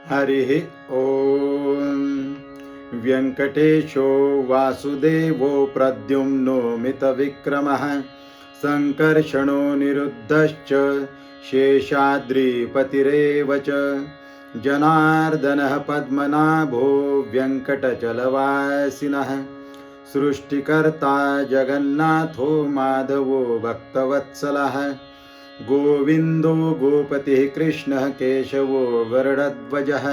हरिः ॐ व्यङ्कटेशो वासुदेवो प्रद्युम्नो मितविक्रमः सङ्कर्षणो निरुद्धश्च शेषाद्रिपतिरेव च जनार्दनः पद्मनाभो व्यङ्कटचलवासिनः सृष्टिकर्ता जगन्नाथो माधवो भक्तवत्सलः गोविन्दो गोपतिः कृष्णः केशवो गरुडध्वजः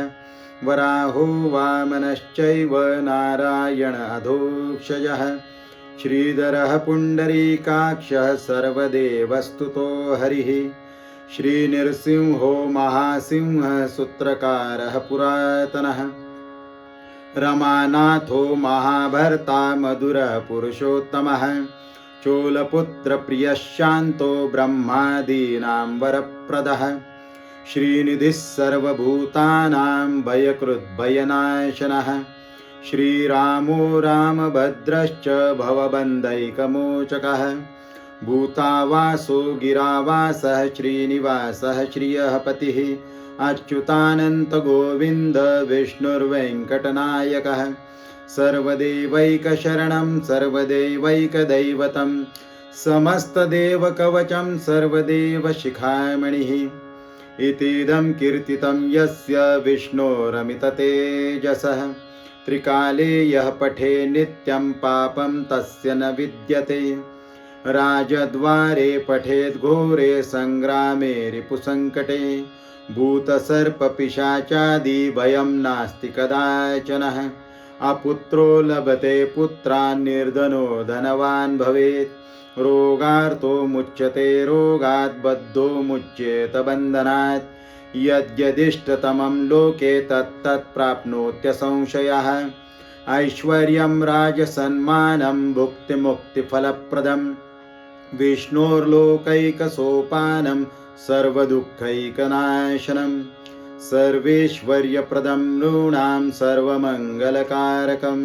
वराहो वामनश्चैव नारायण अधोक्षजः श्रीधरः पुण्डरीकाक्षः सर्वदेवस्तुतो हरिः श्रीनृसिंहो महासिंहः सूत्रकारः पुरातनः रमानाथो महाभर्ता मधुरः पुरुषोत्तमः चोलपुत्रप्रियः शान्तो ब्रह्मादीनां वरप्रदः श्रीनिधिः सर्वभूतानां भयकृद्भयनाशनः श्रीरामो रामभद्रश्च भवबन्धैकमोचकः भूतावासो गिरावासः श्रीनिवासः श्रियः पतिः अच्युतानन्तगोविन्द विष्णुर्वेङ्कटनायकः सर्वदेवैकशरणं सर्वदेवैकदैवतं समस्तदेवकवचं सर्वदेवशिखामणिः इतीदं कीर्तितं यस्य विष्णोरमिततेजसः त्रिकाले यः पठे नित्यं पापं तस्य न विद्यते राजद्वारे पठेद्घोरे सङ्ग्रामे रिपुसङ्कटे भूतसर्पपिशाचादि भयं नास्ति कदाचनः अपुत्रो लभते पुत्रान् निर्धनो धनवान् भवेत् रोगार्तो मुच्यते रोगात् बद्धो मुच्येत बन्धनात् यद्यदिष्टतमं लोके तत्तत् प्राप्नोत्यसंशयः ऐश्वर्यं राजसन्मानं भुक्तिमुक्तिफलप्रदं विष्णोर्लोकैकसोपानं सर्वदुःखैकनाशनं सर्वेश्वर्यप्रदं नृणां सर्वमङ्गलकारकं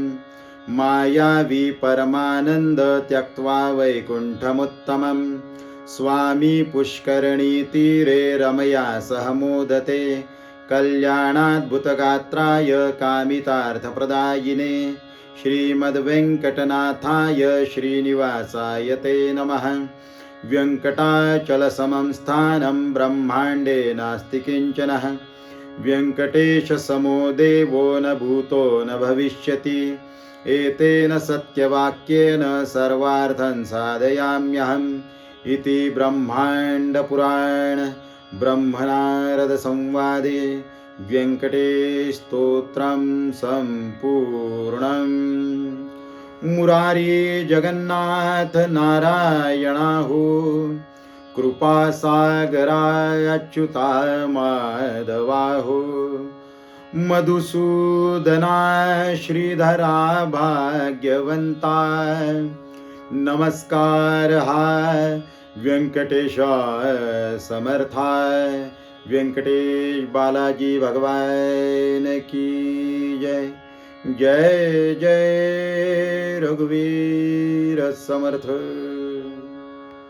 मायावी परमानन्द त्यक्त्वा वैकुण्ठमुत्तमं स्वामी पुष्करणीतीरे रमया सह मोदते कल्याणाद्भुतगात्राय कामितार्थप्रदायिने श्रीमद्वेङ्कटनाथाय श्रीनिवासाय ते नमः। व्यङ्कटाचलसमं स्थानं ब्रह्माण्डे नास्ति किञ्चनः व्यङ्कटेशसमो देवो न भूतो न भविष्यति एतेन सत्यवाक्येन सर्वार्थं साधयाम्यहम् इति ब्रह्माण्डपुराण ब्रह्मनारदसंवादे व्यङ्कटेशस्तोत्रं सम्पूर्णम्। मुरारी जगन्नाथ नारायणाहो कृपासागराय अच्युता माधवाहो मधुसूदना श्रीधरा भाग्यवन्ता नमस्कारः व्यङ्कटेशाय समर्थाय व्यङ्कटेश बालाजी भगवान की जय। जय जय रघुवीर समर्थ।